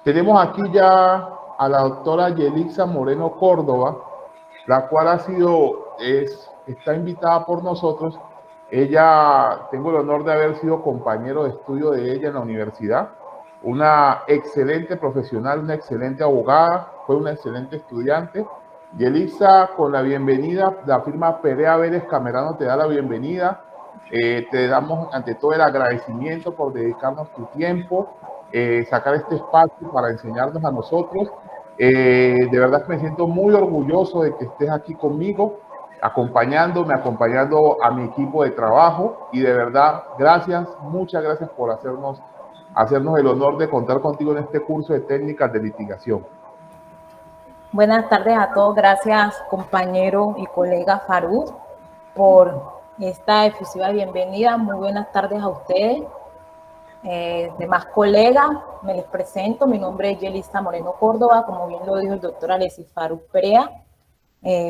Tenemos aquí ya a la doctora Yelixa Moreno Córdoba, la cual está invitada por nosotros. Ella, tengo el honor de haber sido compañero de estudio de ella en la universidad. Una excelente profesional, una excelente abogada, fue una excelente estudiante. Yelixa, con la bienvenida, la firma Perea Vélez Camerano te da la bienvenida. Te damos ante todo el agradecimiento por dedicarnos tu tiempo, sacar este espacio para enseñarnos a nosotros. De verdad que me siento muy orgulloso de que estés aquí conmigo, acompañando a mi equipo de trabajo, y de verdad, gracias, muchas gracias por hacernos el honor de contar contigo en este curso de técnicas de litigación. Buenas tardes a todos, gracias compañero y colega Faruk por esta efusiva bienvenida. Muy buenas tardes a ustedes. Demás colegas, me les presento, mi nombre es Yelixa Moreno Córdoba, como bien lo dijo el doctor Alexis Faruk Perea.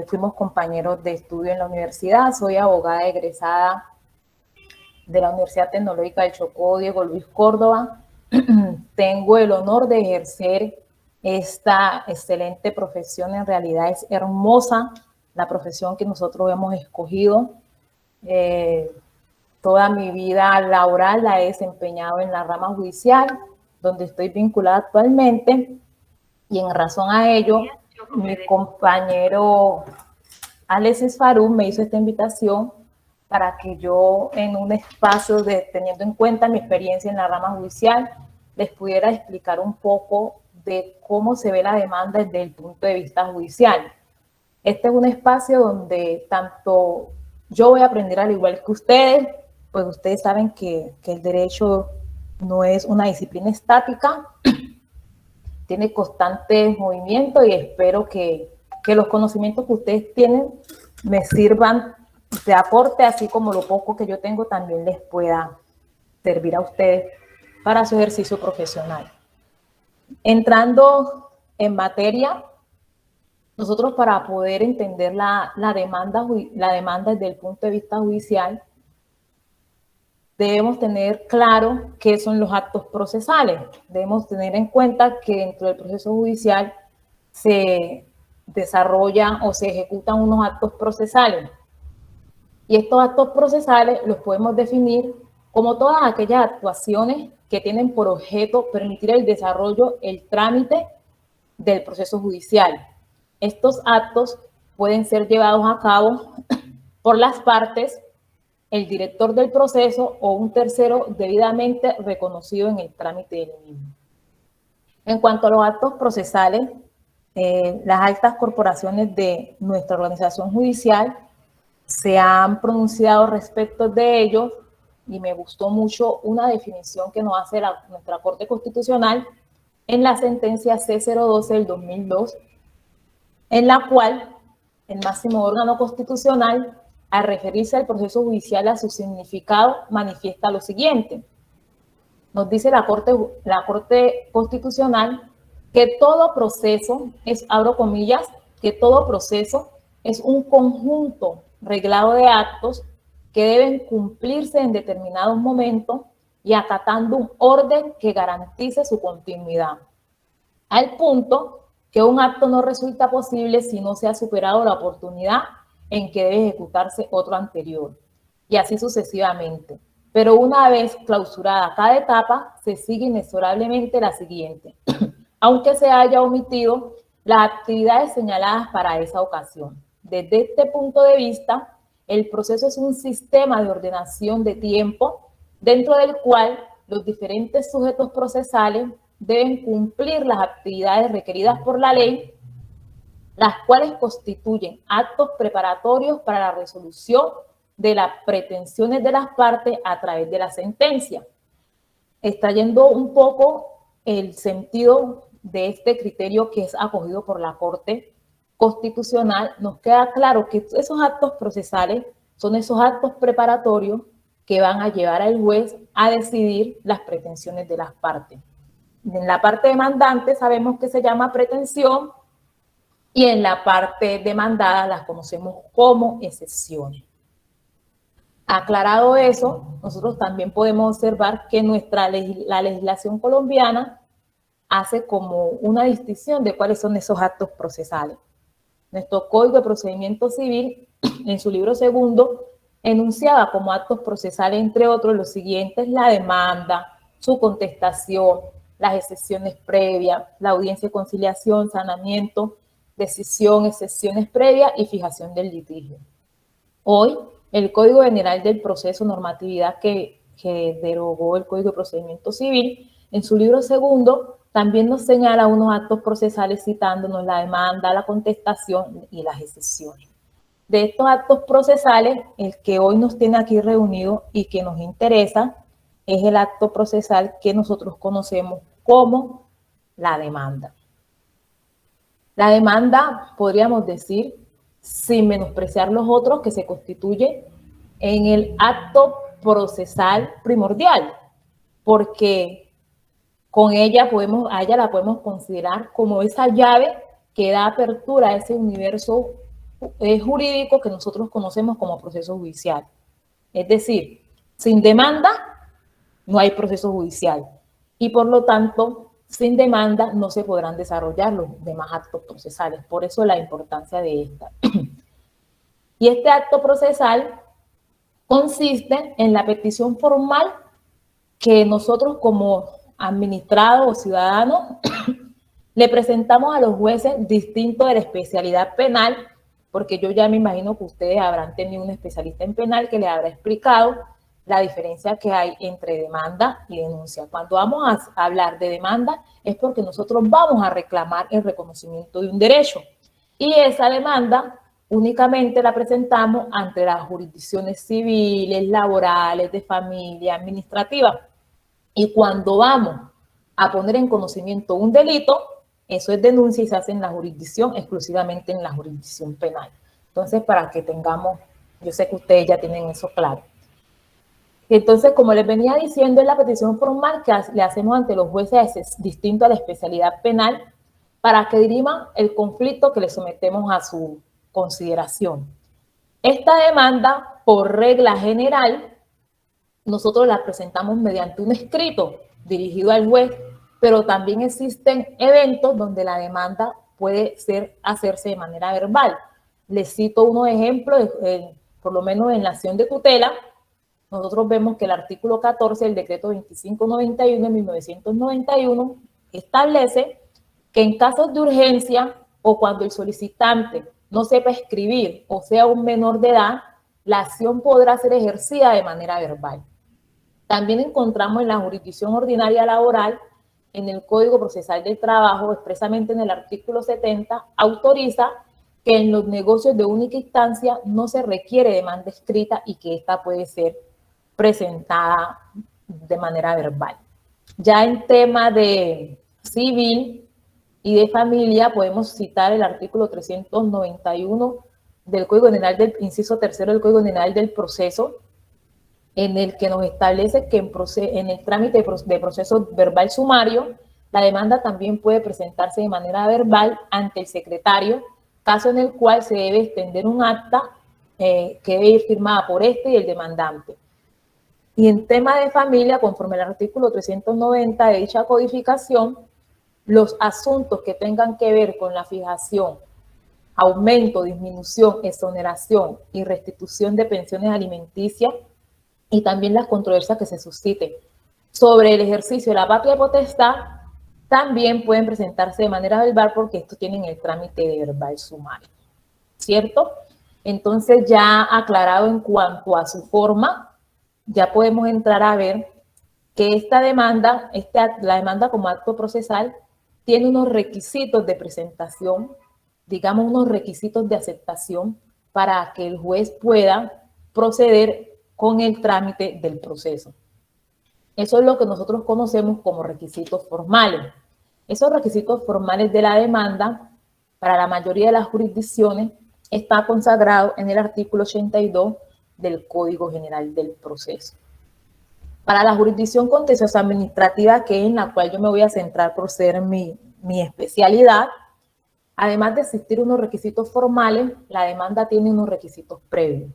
Fuimos compañeros de estudio en la universidad, soy abogada egresada de la Universidad Tecnológica del Chocó, Diego Luis Córdoba. Tengo el honor de ejercer esta excelente profesión. En realidad es hermosa la profesión que nosotros hemos escogido. Toda mi vida laboral la he desempeñado en la rama judicial, donde estoy vinculada actualmente, y en razón a ello, mi compañero Alexis Faruk me hizo esta invitación para que yo, en un espacio teniendo en cuenta mi experiencia en la rama judicial, les pudiera explicar un poco de cómo se ve la demanda desde el punto de vista judicial. Este es un espacio donde tanto yo voy a aprender al igual que ustedes, pues ustedes saben que el derecho no es una disciplina estática, tiene constante movimiento, y espero que los conocimientos que ustedes tienen me sirvan de aporte, así como lo poco que yo tengo también les pueda servir a ustedes para su ejercicio profesional. Entrando en materia, nosotros, para poder entender la demanda desde el punto de vista judicial, debemos tener claro qué son los actos procesales. Debemos tener en cuenta que dentro del proceso judicial se desarrollan o se ejecutan unos actos procesales. Y estos actos procesales los podemos definir como todas aquellas actuaciones que tienen por objeto permitir el desarrollo, el trámite del proceso judicial. Estos actos pueden ser llevados a cabo por las partes, el director del proceso o un tercero debidamente reconocido en el trámite del mismo. En cuanto a los actos procesales, las altas corporaciones de nuestra organización judicial se han pronunciado respecto de ellos, y me gustó mucho una definición que nos hace nuestra Corte Constitucional en la sentencia C012 del 2002, en la cual el máximo órgano constitucional, al referirse al proceso judicial, a su significado, manifiesta lo siguiente. Nos dice la Corte Constitucional que todo proceso es, abro comillas, que todo proceso es un conjunto reglado de actos que deben cumplirse en determinados momentos y acatando un orden que garantice su continuidad, al punto que un acto no resulta posible si no se ha superado la oportunidad en que debe ejecutarse otro anterior, y así sucesivamente. Pero una vez clausurada cada etapa, se sigue inexorablemente la siguiente, aunque se haya omitido las actividades señaladas para esa ocasión. Desde este punto de vista, el proceso es un sistema de ordenación de tiempo dentro del cual los diferentes sujetos procesales deben cumplir las actividades requeridas por la ley, las cuales constituyen actos preparatorios para la resolución de las pretensiones de las partes a través de la sentencia. Extrayendo un poco el sentido de este criterio que es acogido por la Corte Constitucional, nos queda claro que esos actos procesales son esos actos preparatorios que van a llevar al juez a decidir las pretensiones de las partes. En la parte demandante sabemos que se llama pretensión, y en la parte demandada las conocemos como excepciones. Aclarado eso, nosotros también podemos observar que la legislación colombiana hace como una distinción de cuáles son esos actos procesales. Nuestro Código de Procedimiento Civil, en su libro segundo, enunciaba como actos procesales, entre otros, los siguientes: la demanda, su contestación, las excepciones previas, la audiencia de conciliación, sanamiento, decisión, excepciones previas y fijación del litigio. Hoy, el Código General del Proceso, normatividad que derogó el Código de Procedimiento Civil, en su libro segundo, también nos señala unos actos procesales citándonos la demanda, la contestación y las excepciones. De estos actos procesales, el que hoy nos tiene aquí reunidos y que nos interesa es el acto procesal que nosotros conocemos como la demanda. La demanda, podríamos decir, sin menospreciar los otros, que se constituye en el acto procesal primordial, porque con ella a ella la podemos considerar como esa llave que da apertura a ese universo jurídico que nosotros conocemos como proceso judicial. Es decir, sin demanda no hay proceso judicial y por lo tanto sin demanda no se podrán desarrollar los demás actos procesales. Por eso la importancia de esta. Y este acto procesal consiste en la petición formal que nosotros como administrados o ciudadanos le presentamos a los jueces, distinto de la especialidad penal, porque yo ya me imagino que ustedes habrán tenido un especialista en penal que les habrá explicado la diferencia que hay entre demanda y denuncia. Cuando vamos a hablar de demanda es porque nosotros vamos a reclamar el reconocimiento de un derecho. Y esa demanda únicamente la presentamos ante las jurisdicciones civiles, laborales, de familia, administrativas. Y cuando vamos a poner en conocimiento un delito, eso es denuncia y se hace en la jurisdicción, exclusivamente en la jurisdicción penal. Entonces, para que tengamos, yo sé que ustedes ya tienen eso claro. Entonces, como les venía diciendo, es la petición formal que le hacemos ante los jueces, es distinto a la especialidad penal, para que diriman el conflicto que le sometemos a su consideración. Esta demanda, por regla general, nosotros la presentamos mediante un escrito dirigido al juez, pero también existen eventos donde la demanda puede hacerse de manera verbal. Les cito unos ejemplos, por lo menos en la acción de tutela. Nosotros vemos que el artículo 14 del decreto 2591 de 1991 establece que en casos de urgencia o cuando el solicitante no sepa escribir o sea un menor de edad, la acción podrá ser ejercida de manera verbal. También encontramos en la jurisdicción ordinaria laboral, en el Código Procesal del Trabajo, expresamente en el artículo 70, autoriza que en los negocios de única instancia no se requiere demanda escrita y que esta puede ser presentada de manera verbal. Ya en tema de civil y de familia podemos citar el artículo 391 del Código General del inciso tercero del Código General del Proceso, en el que nos establece que en el trámite de proceso verbal sumario, la demanda también puede presentarse de manera verbal ante el secretario, caso en el cual se debe extender un acta que debe ir firmada por este y el demandante. Y en tema de familia, conforme al artículo 390 de dicha codificación, los asuntos que tengan que ver con la fijación, aumento, disminución, exoneración y restitución de pensiones alimenticias y también las controversias que se susciten sobre el ejercicio de la patria potestad también pueden presentarse de manera verbal porque estos tienen el trámite de verbal sumario, ¿cierto? Entonces, ya aclarado en cuanto a su forma, ya podemos entrar a ver que esta demanda, la demanda como acto procesal, tiene unos requisitos de presentación, digamos unos requisitos de aceptación para que el juez pueda proceder con el trámite del proceso. Eso es lo que nosotros conocemos como requisitos formales. Esos requisitos formales de la demanda, para la mayoría de las jurisdicciones, está consagrado en el artículo 82 del Código General del Proceso. Para la jurisdicción contenciosa administrativa, que es en la cual yo me voy a centrar por ser mi especialidad, además de existir unos requisitos formales, la demanda tiene unos requisitos previos.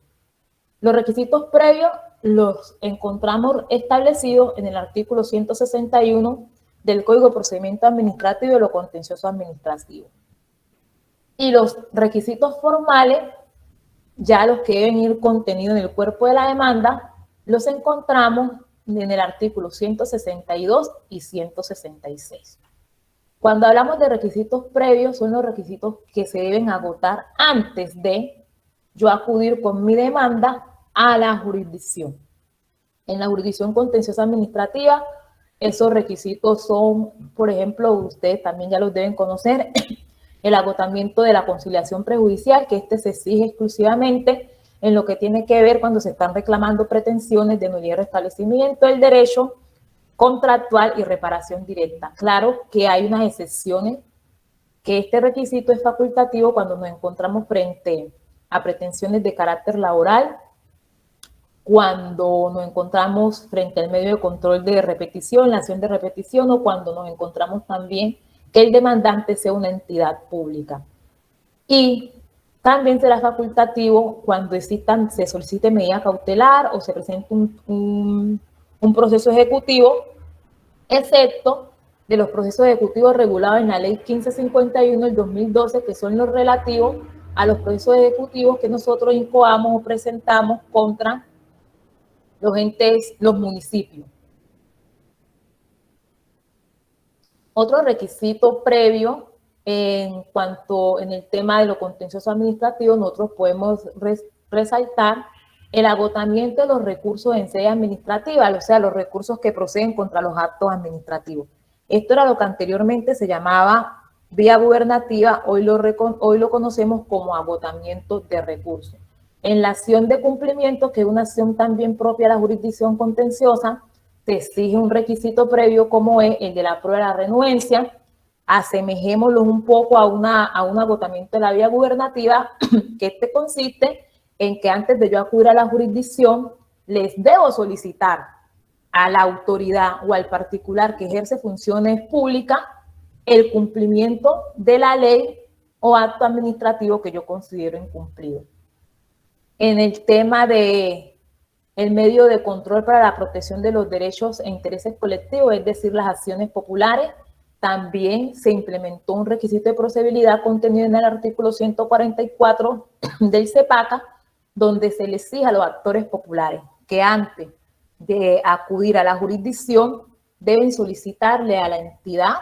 Los requisitos previos los encontramos establecidos en el artículo 161 del Código de Procedimiento Administrativo y de lo contencioso administrativo. Y los requisitos formales, ya los que deben ir contenidos en el cuerpo de la demanda, los encontramos en el artículo 162 y 166. Cuando hablamos de requisitos previos, son los requisitos que se deben agotar antes de yo acudir con mi demanda a la jurisdicción. En la jurisdicción contenciosa administrativa, esos requisitos son, por ejemplo, ustedes también ya los deben conocer, el agotamiento de la conciliación prejudicial, que este se exige exclusivamente en lo que tiene que ver cuando se están reclamando pretensiones de nulidad y restablecimiento del derecho contractual y reparación directa. Claro que hay unas excepciones, que este requisito es facultativo cuando nos encontramos frente a pretensiones de carácter laboral, cuando nos encontramos frente al medio de control de repetición, la acción de repetición, o cuando nos encontramos también que el demandante sea una entidad pública. Y también será facultativo cuando se solicite medida cautelar o se presente un proceso ejecutivo, excepto de los procesos ejecutivos regulados en la Ley 1551 del 2012, que son los relativos a los procesos ejecutivos que nosotros incoamos o presentamos contra los entes, los municipios. Otro requisito previo en el tema de lo contencioso administrativo, nosotros podemos resaltar el agotamiento de los recursos en sede administrativa, o sea, los recursos que proceden contra los actos administrativos. Esto era lo que anteriormente se llamaba vía gubernativa, hoy lo conocemos como agotamiento de recursos. En la acción de cumplimiento, que es una acción también propia de la jurisdicción contenciosa, se exige un requisito previo como es el de la prueba de la renuencia. Asemejémoslo un poco a un agotamiento de la vía gubernativa, que este consiste en que antes de yo acudir a la jurisdicción, les debo solicitar a la autoridad o al particular que ejerce funciones públicas el cumplimiento de la ley o acto administrativo que yo considero incumplido. En el tema de el medio de control para la protección de los derechos e intereses colectivos, es decir, las acciones populares, también se implementó un requisito de procedibilidad contenido en el artículo 144 del CEPACA, donde se le exige a los actores populares que antes de acudir a la jurisdicción deben solicitarle a la entidad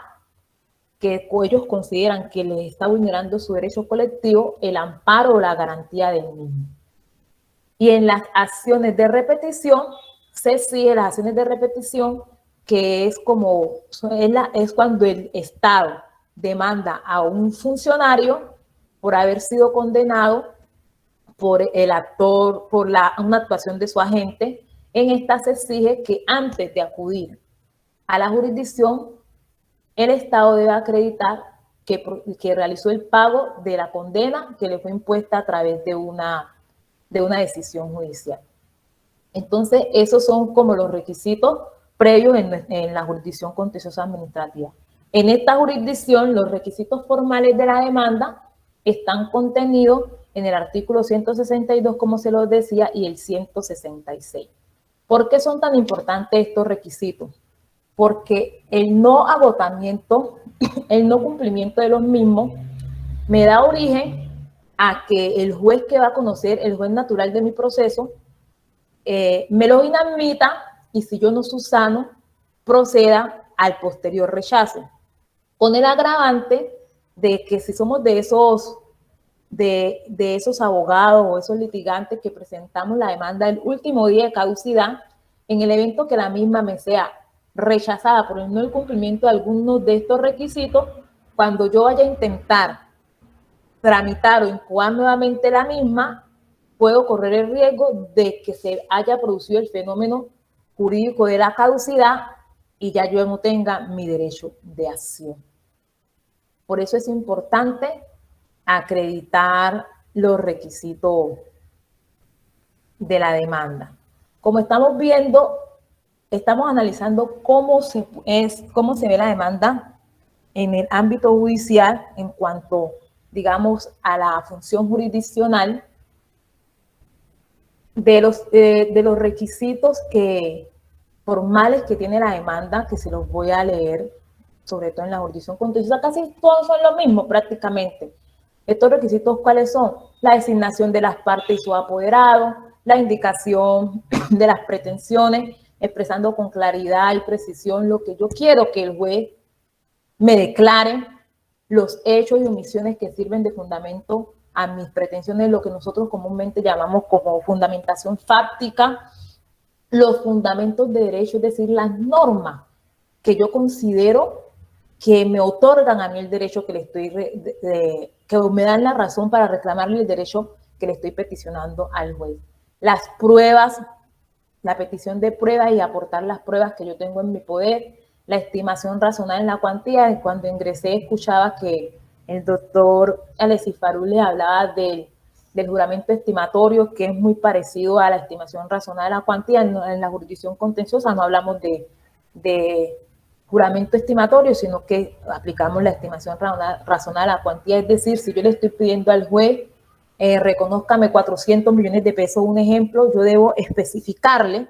que ellos consideran que les está vulnerando su derecho colectivo el amparo o la garantía del mismo. Y en las acciones de repetición, se exige las acciones de repetición, que es cuando el Estado demanda a un funcionario por haber sido condenado por el actor, por una actuación de su agente. En esta se exige que antes de acudir a la jurisdicción, el Estado debe acreditar que realizó el pago de la condena que le fue impuesta a través de una decisión judicial. Entonces, esos son como los requisitos previos en la jurisdicción contenciosa administrativa. En esta jurisdicción, los requisitos formales de la demanda están contenidos en el artículo 162, como se los decía, y el 166. ¿Por qué son tan importantes estos requisitos? Porque el no agotamiento, el no cumplimiento de los mismos, me da origen a que el juez que va a conocer, el juez natural de mi proceso, me lo inadmita, y si yo no subsano, proceda al posterior rechazo. Con el agravante de que si somos de esos abogados o esos litigantes que presentamos la demanda el último día de caducidad, en el evento que la misma me sea rechazada por el no cumplimiento de algunos de estos requisitos, cuando yo vaya a intentar tramitar o incoar nuevamente la misma, puedo correr el riesgo de que se haya producido el fenómeno jurídico de la caducidad y ya yo no tenga mi derecho de acción. Por eso es importante acreditar los requisitos de la demanda. Como estamos viendo, estamos analizando cómo se ve la demanda en el ámbito judicial en cuanto, digamos, a la función jurisdiccional, de los requisitos formales que tiene la demanda, que se los voy a leer. sobre todo en la jurisdicción contenciosa, casi todos son lo mismo prácticamente. ¿Estos requisitos cuáles son? La designación de las partes y su apoderado, la indicación de las pretensiones, expresando con claridad y precisión lo que yo quiero que el juez me declare, los hechos y omisiones que sirven de fundamento a mis pretensiones, lo que nosotros comúnmente llamamos como fundamentación fáctica, los fundamentos de derecho, es decir, las normas que yo considero que me otorgan a mí el derecho que le estoy, que me dan la razón para reclamarle el derecho que le estoy peticionando al juez. Las pruebas, la petición de pruebas y aportar las pruebas que yo tengo en mi poder, la estimación razonable en la cuantía. Cuando ingresé escuchaba que el doctor Alexis Farú le hablaba del juramento estimatorio, que es muy parecido a la estimación razonable de la cuantía. En la jurisdicción contenciosa no hablamos de juramento estimatorio, sino que aplicamos la estimación razonable a la cuantía. Es decir, si yo le estoy pidiendo al juez, reconózcame 400 millones de pesos, un ejemplo, yo debo especificarle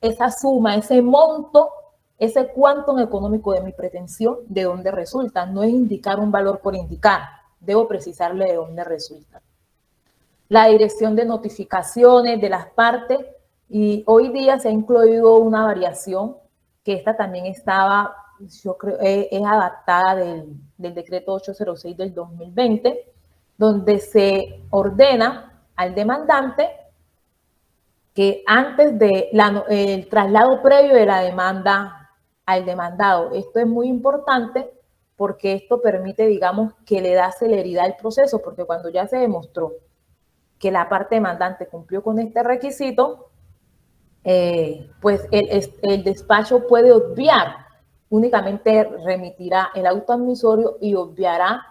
esa suma, ese monto, ese cuánto económico de mi pretensión, de dónde resulta. No es indicar un valor por indicar, debo precisarle de dónde resulta. La dirección de notificaciones de las partes, y hoy día se ha incluido una variación, que esta también estaba, yo creo, es adaptada del decreto 806 del 2020, donde se ordena al demandante que antes el traslado previo de la demanda al demandado. Esto es muy importante porque esto permite, digamos, que le da celeridad al proceso, porque cuando ya se demostró que la parte demandante cumplió con este requisito, pues el despacho puede obviar, únicamente remitirá el auto admisorio y obviará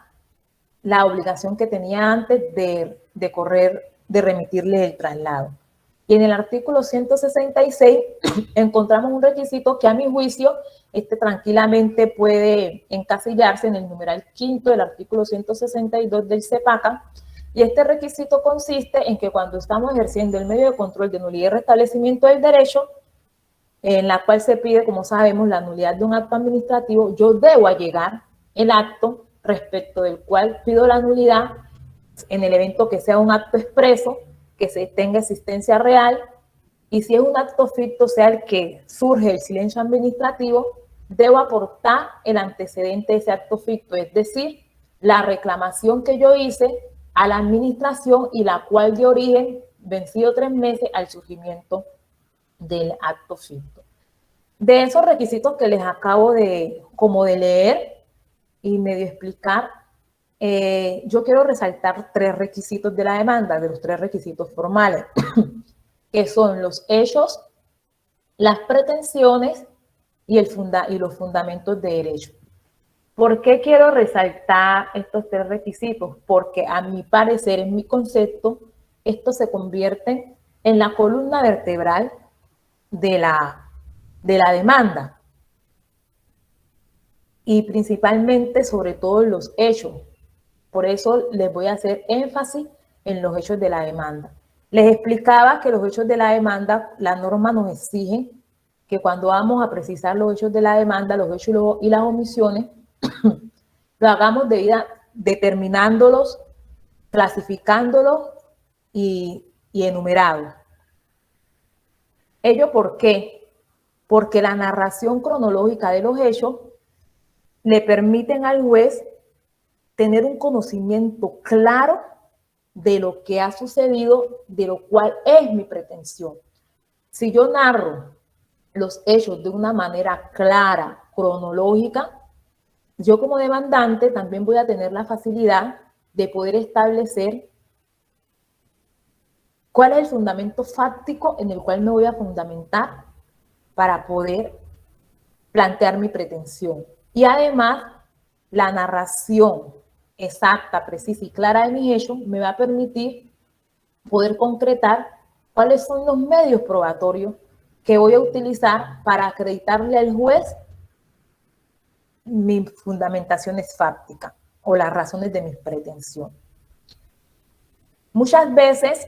la obligación que tenía antes de remitirle el traslado. Y en el artículo 166 encontramos un requisito que a mi juicio tranquilamente puede encasillarse en el numeral quinto del artículo 162 del CEPACA, y este requisito consiste en que cuando estamos ejerciendo el medio de control de nulidad y restablecimiento del derecho, en la cual se pide, como sabemos, la nulidad de un acto administrativo, yo debo allegar el acto respecto del cual pido la nulidad en el evento que sea un acto expreso, que se tenga existencia real, y si es un acto ficto, sea el que surge el silencio administrativo, debo aportar el antecedente de ese acto ficto, es decir, la reclamación que yo hice a la administración y la cual dio origen, vencido 3 meses, al surgimiento del acto ficto. De esos requisitos que les acabo de leer y medio explicar, yo quiero resaltar 3 requisitos de la demanda, de los 3 requisitos formales, que son los hechos, las pretensiones y los fundamentos de derecho. ¿Por qué quiero resaltar estos 3 requisitos? Porque a mi parecer, en mi concepto, esto se convierte en la columna vertebral de la demanda, y principalmente, sobre todo, los hechos. Por eso les voy a hacer énfasis en los hechos de la demanda. Les explicaba que los hechos de la demanda, la norma nos exige que cuando vamos a precisar los hechos de la demanda, los hechos y las omisiones, lo hagamos determinándolos, clasificándolos y enumerados. ¿Ello por qué? Porque la narración cronológica de los hechos le permiten al juez tener un conocimiento claro de lo que ha sucedido, de lo cual es mi pretensión. Si yo narro los hechos de una manera clara, cronológica, yo como demandante también voy a tener la facilidad de poder establecer cuál es el fundamento fáctico en el cual me voy a fundamentar para poder plantear mi pretensión. Y además, la narración exacta, precisa y clara de mis hechos me va a permitir poder concretar cuáles son los medios probatorios que voy a utilizar para acreditarle al juez mi fundamentación es fáctica o las razones de mi pretensión. Muchas veces,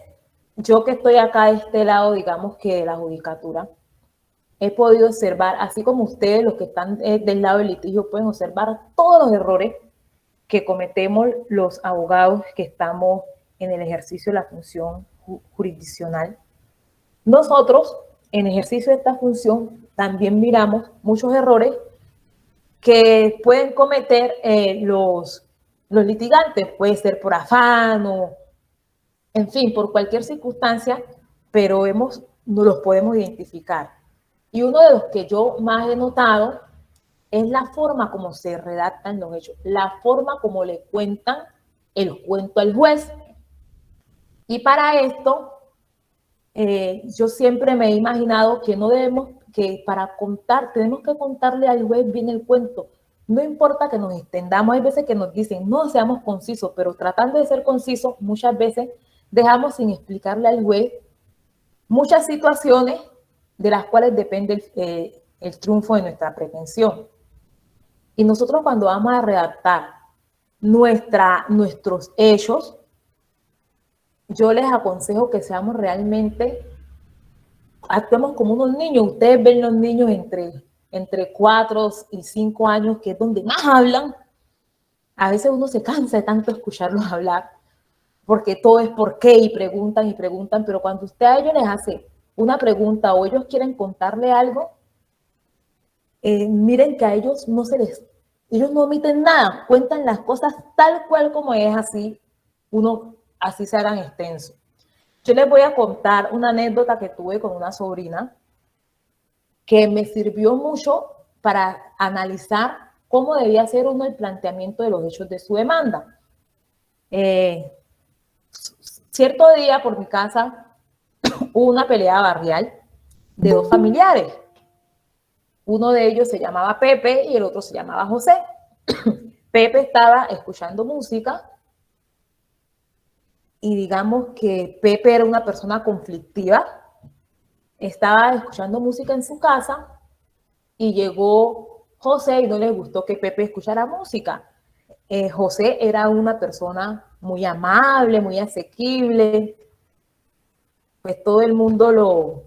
yo que estoy acá de este lado, digamos que de la judicatura, he podido observar, así como ustedes, los que están del lado del litigio, pueden observar todos los errores que cometemos los abogados que estamos en el ejercicio de la función jurisdiccional. Nosotros, en ejercicio de esta función, también miramos muchos errores que pueden cometer los litigantes. Puede ser por afán o, en fin, por cualquier circunstancia, pero no los podemos identificar. Y uno de los que yo más he notado es la forma como se redactan los hechos, la forma como le cuentan el cuento al juez. Y para esto, yo siempre me he imaginado que no debemos, que para contar, tenemos que contarle al juez bien el cuento. No importa que nos extendamos, hay veces que nos dicen, no seamos concisos, pero tratando de ser concisos, muchas veces dejamos sin explicarle al juez muchas situaciones de las cuales depende el triunfo de nuestra pretensión. Y nosotros cuando vamos a redactar nuestros hechos, yo les aconsejo que seamos realmente, actuemos como unos niños. Ustedes ven los niños entre 4 y 5 años, que es donde más hablan. A veces uno se cansa de tanto escucharlos hablar, porque todo es por qué y preguntan, pero cuando usted a ellos les hace una pregunta o ellos quieren contarle algo, miren que a ellos ellos no omiten nada, cuentan las cosas tal cual como es, así se hagan extenso. Yo les voy a contar una anécdota que tuve con una sobrina que me sirvió mucho para analizar cómo debía ser uno el planteamiento de los hechos de su demanda. Cierto día por mi casa hubo una pelea barrial de 2 familiares. Uno de ellos se llamaba Pepe y el otro se llamaba José. Pepe estaba escuchando música y digamos que Pepe era una persona conflictiva. Estaba escuchando música en su casa y llegó José y no le gustó que Pepe escuchara música. José era una persona muy amable, muy asequible, pues todo el mundo lo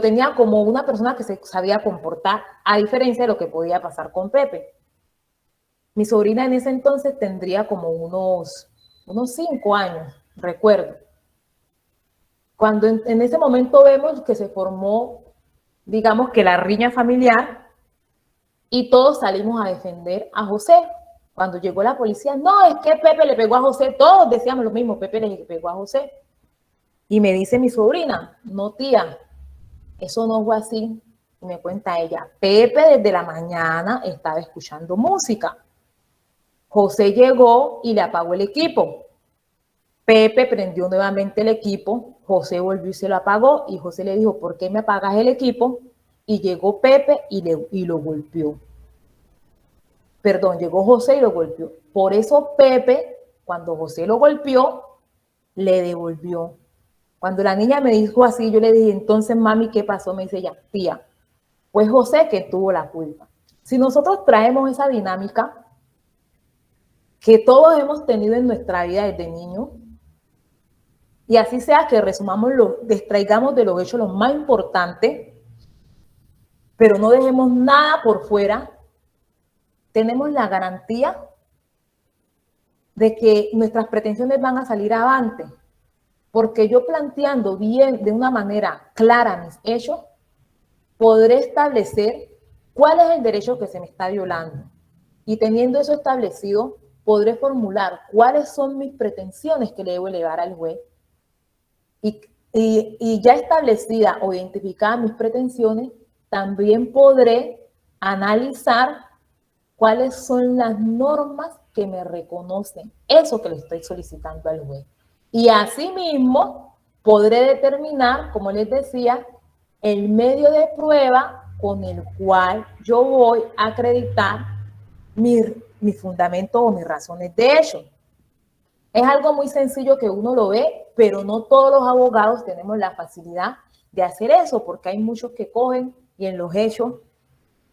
tenía como una persona que se sabía comportar, a diferencia de lo que podía pasar con Pepe. Mi sobrina en ese entonces tendría como unos 5 años, recuerdo. Cuando en ese momento vemos que se formó, digamos que la riña familiar, y todos salimos a defender a José. Cuando llegó la policía, no, es que Pepe le pegó a José, todos decíamos lo mismo, Pepe le pegó a José. Y me dice mi sobrina, no tía, eso no fue así. Y me cuenta ella, Pepe desde la mañana estaba escuchando música. José llegó y le apagó el equipo. Pepe prendió nuevamente el equipo, José volvió y se lo apagó, y José le dijo, ¿por qué me apagas el equipo? Y llegó Pepe y lo golpeó. Perdón, llegó José y lo golpeó. Por eso Pepe, cuando José lo golpeó, le devolvió. Cuando la niña me dijo así, yo le dije, entonces, mami, ¿qué pasó? Me dice ella, tía, pues José que tuvo la culpa. Si nosotros traemos esa dinámica que todos hemos tenido en nuestra vida desde niños, y así sea que extraigamos de los hechos lo más importante, pero no dejemos nada por fuera, tenemos la garantía de que nuestras pretensiones van a salir avante. Porque yo planteando bien, de una manera clara mis hechos, podré establecer cuál es el derecho que se me está violando. Y teniendo eso establecido, podré formular cuáles son mis pretensiones que le debo elevar al juez. Y ya establecida o identificada mis pretensiones, también podré analizar cuáles son las normas que me reconocen eso que le estoy solicitando al juez. Y asimismo podré determinar, como les decía, el medio de prueba con el cual yo voy a acreditar mi fundamento o mis razones de hecho. Es algo muy sencillo que uno lo ve, pero no todos los abogados tenemos la facilidad de hacer eso, porque hay muchos que cogen y en los hechos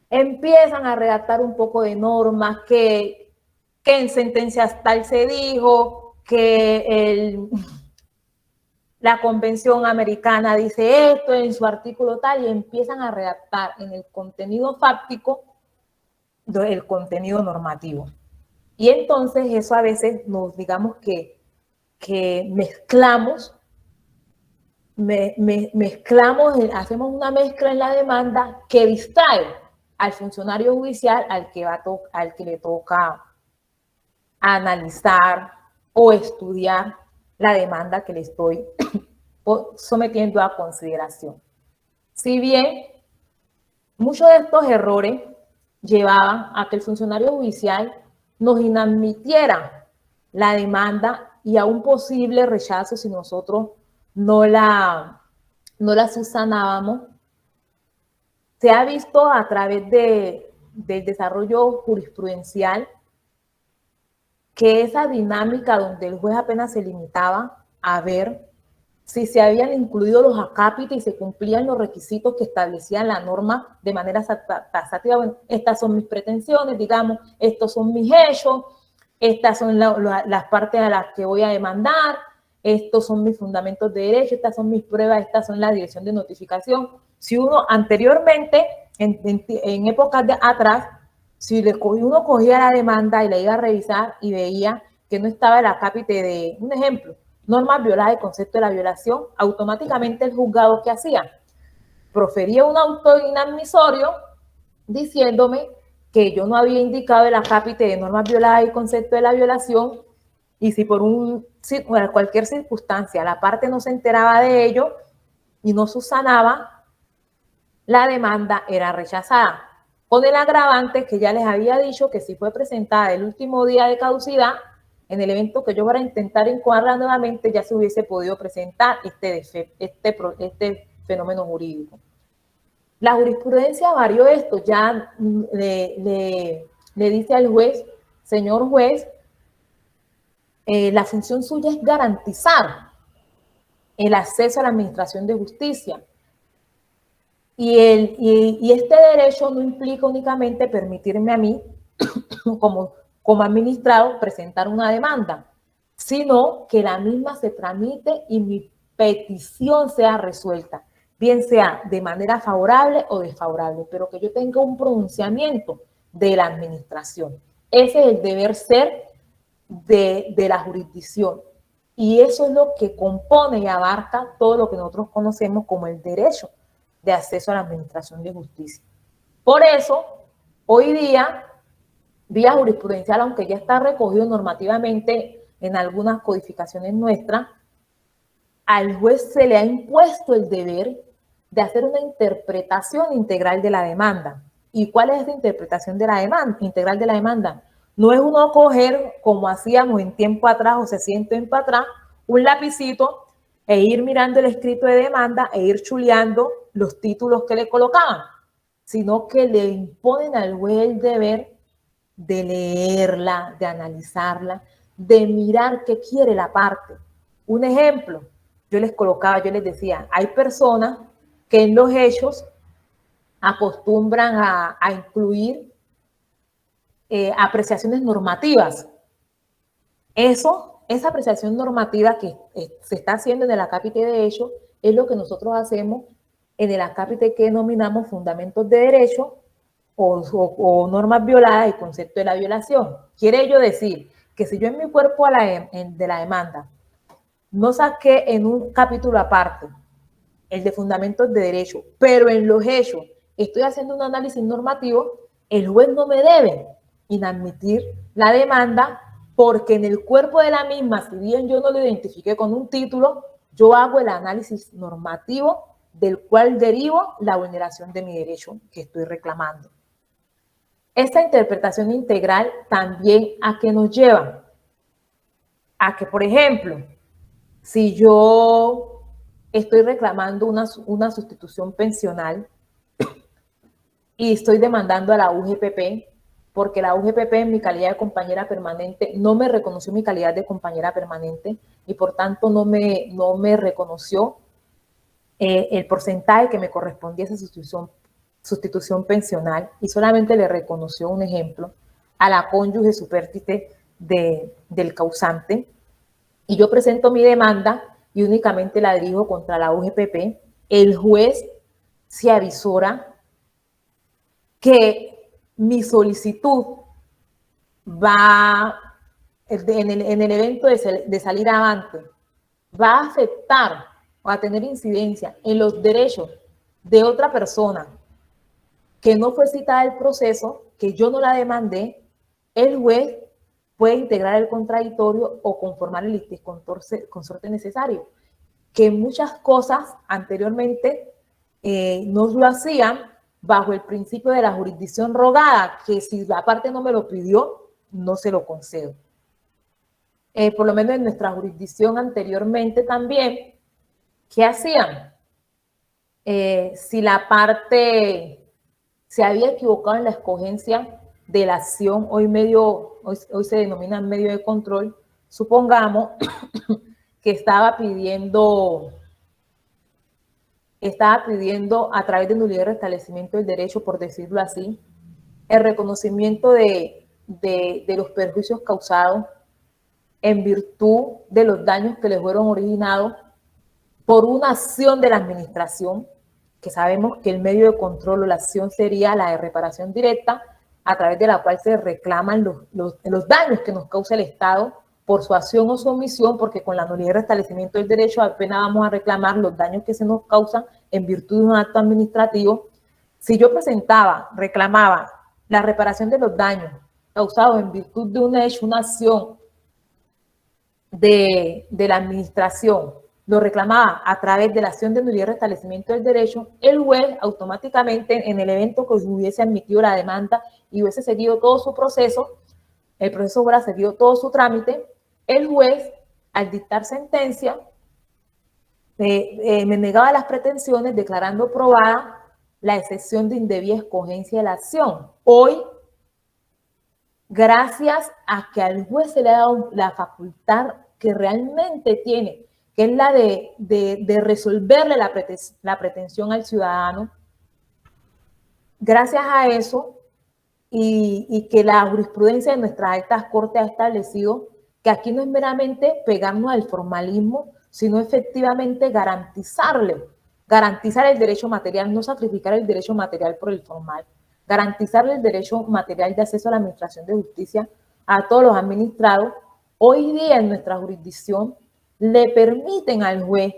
empiezan a redactar un poco de normas que en sentencias tal se dijo, que la Convención Americana dice esto en su artículo tal, y empiezan a redactar en el contenido fáctico el contenido normativo. Y entonces eso a veces nos, digamos que mezclamos, hacemos una mezcla en la demanda que distrae al funcionario judicial al que le toca analizar o estudiar la demanda que le estoy sometiendo a consideración. Si bien muchos de estos errores llevaban a que el funcionario judicial nos inadmitiera la demanda y a un posible rechazo si nosotros no la subsanábamos, se ha visto a través del desarrollo jurisprudencial que esa dinámica donde el juez apenas se limitaba a ver si se habían incluido los acápites y se cumplían los requisitos que establecían la norma de manera taxativa. Bueno, estas son mis pretensiones, digamos, estos son mis hechos, estas son las partes a las que voy a demandar, estos son mis fundamentos de derecho, estas son mis pruebas, estas son la dirección de notificación. Si uno anteriormente, en épocas de atrás, si uno cogía la demanda y la iba a revisar y veía que no estaba el acápite de, un ejemplo, normas violadas y concepto de la violación, automáticamente el juzgado, ¿qué hacía? Profería un auto inadmisorio diciéndome que yo no había indicado el acápite de normas violadas y concepto de la violación, y si por cualquier circunstancia la parte no se enteraba de ello y no subsanaba, la demanda era rechazada. Con el agravante que ya les había dicho que si fue presentada el último día de caducidad, en el evento que yo fuera a intentar incoarla nuevamente, ya se hubiese podido presentar este fenómeno jurídico. La jurisprudencia varió esto, ya le dice al juez, señor juez, la función suya es garantizar el acceso a la administración de justicia. Y este derecho no implica únicamente permitirme a mí, como administrado, presentar una demanda, sino que la misma se tramite y mi petición sea resuelta, bien sea de manera favorable o desfavorable, pero que yo tenga un pronunciamiento de la administración. Ese es el deber ser de la jurisdicción. Y eso es lo que compone y abarca todo lo que nosotros conocemos como el derecho de acceso a la administración de justicia. Por eso, hoy día, vía jurisprudencial, aunque ya está recogido normativamente en algunas codificaciones nuestras, al juez se le ha impuesto el deber de hacer una interpretación integral de la demanda. ¿Y cuál es esa interpretación de la demanda, integral de la demanda? No es uno coger, como hacíamos en tiempo atrás o se siente tiempo atrás, un lapicito e ir mirando el escrito de demanda e ir chuleando los títulos que le colocaban, sino que le imponen al juez el deber de leerla, de analizarla, de mirar qué quiere la parte. Un ejemplo, yo les decía, hay personas que en los hechos acostumbran a incluir apreciaciones normativas. Esa apreciación normativa que se está haciendo en el acápite de hecho es lo que nosotros hacemos en el acápite que denominamos fundamentos de derecho o normas violadas y concepto de la violación. Quiere ello decir que si yo en mi cuerpo de la demanda no saqué en un capítulo aparte el de fundamentos de derecho, pero en los hechos estoy haciendo un análisis normativo, el juez no me debe inadmitir la demanda porque en el cuerpo de la misma, si bien yo no lo identifiqué con un título, yo hago el análisis normativo del cual derivo la vulneración de mi derecho que estoy reclamando. Esta interpretación integral también ¿a qué nos lleva? A que, por ejemplo, si yo estoy reclamando una sustitución pensional y estoy demandando a la UGPP, porque la UGPP en mi calidad de compañera permanente no me reconoció mi calidad de compañera permanente y por tanto no me reconoció el porcentaje que me correspondía a esa sustitución pensional y solamente le reconoció, un ejemplo, a la cónyuge supérstite del causante. Y yo presento mi demanda y únicamente la dirijo contra la UGPP, el juez se avisora que mi solicitud va, en el evento de salir avante, va a afectar o a tener incidencia en los derechos de otra persona que no fue citada al proceso, que yo no la demandé, el juez puede integrar el contradictorio o conformar el litisconsorte necesario, que muchas cosas anteriormente no lo hacían bajo el principio de la jurisdicción rogada, que si la parte no me lo pidió, no se lo concedo. Por lo menos en nuestra jurisdicción anteriormente también, ¿qué hacían? Si la parte se había equivocado en la escogencia de la acción, hoy se denomina medio de control, supongamos que estaba pidiendo a través de nulidad y restablecimiento del derecho, por decirlo así, el reconocimiento de los perjuicios causados en virtud de los daños que les fueron originados por una acción de la administración, que sabemos que el medio de control o la acción sería la de reparación directa, a través de la cual se reclaman los daños que nos causa el Estado por su acción o su omisión, porque con la nulidad y restablecimiento del derecho apenas vamos a reclamar los daños que se nos causan en virtud de un acto administrativo. Si yo reclamaba la reparación de los daños causados en virtud de un hecho, una acción de la administración, lo reclamaba a través de la acción de nulidad y restablecimiento del derecho, el juez automáticamente, en el evento que hubiese admitido la demanda y hubiese seguido todo su proceso, el proceso hubiera seguido todo su trámite, el juez, al dictar sentencia, me negaba las pretensiones, declarando probada la excepción de indebida escogencia de la acción. Hoy, gracias a que al juez se le ha dado la facultad que realmente tiene, que es la de resolverle la pretensión al ciudadano, gracias a eso, y que la jurisprudencia de nuestras altas cortes ha establecido que aquí no es meramente pegarnos al formalismo, sino efectivamente garantizar el derecho material, no sacrificar el derecho material por el formal, garantizarle el derecho material de acceso a la administración de justicia a todos los administrados. Hoy día en nuestra jurisdicción le permiten al juez,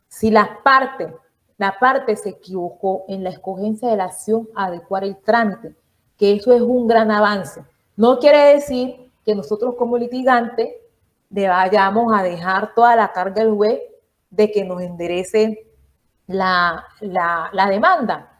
si la parte se equivocó en la escogencia de la acción, adecuar el trámite, que eso es un gran avance. No quiere decir que nosotros como litigantes le vayamos a dejar toda la carga al juez de que nos enderece la demanda.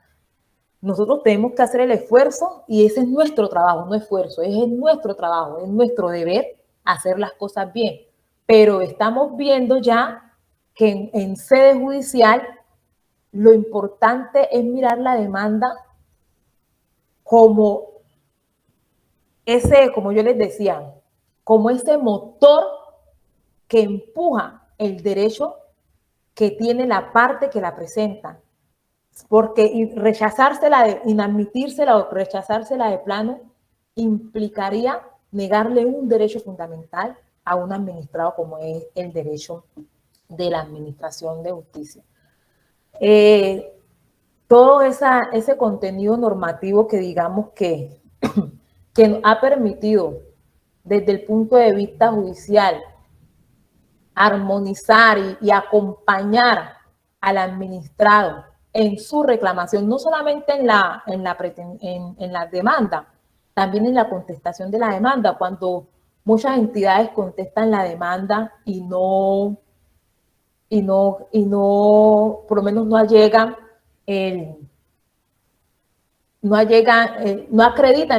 Nosotros tenemos que hacer el esfuerzo y ese es nuestro trabajo, no esfuerzo, es nuestro trabajo, es nuestro deber hacer las cosas bien. Pero estamos viendo ya que en sede judicial lo importante es mirar la demanda como como yo les decía, como ese motor que empuja el derecho que tiene la parte que la presenta. Porque rechazársela, inadmitírsela o rechazársela de plano implicaría negarle un derecho fundamental a un administrado como es el derecho de la administración de justicia. Todo ese contenido normativo que digamos que ha permitido desde el punto de vista judicial armonizar y acompañar al administrado en su reclamación, no solamente en la demanda, también en la contestación de la demanda, cuando muchas entidades contestan la demanda y no, por lo menos no acreditan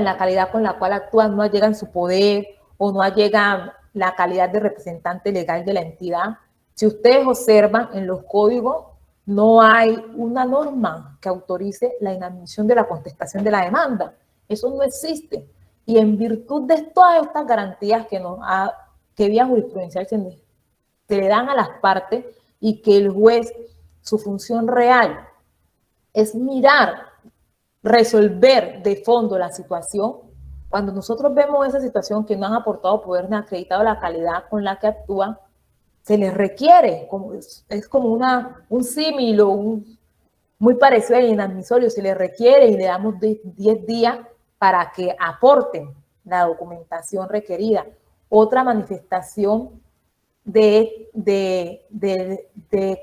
la calidad con la cual actúan, no allegan su poder o no allegan la calidad de representante legal de la entidad. Si ustedes observan en los códigos, no hay una norma que autorice la inadmisión de la contestación de la demanda. Eso no existe. Y en virtud de todas estas garantías que vía jurisprudencial se le dan a las partes y que el juez, su función real es mirar, resolver de fondo la situación. Cuando nosotros vemos esa situación que no han aportado poder ni acreditado la calidad con la que actúan, se les requiere, es como un símil o muy parecido al inadmisorio, se les requiere y le damos 10 días para que aporten la documentación requerida. Otra manifestación de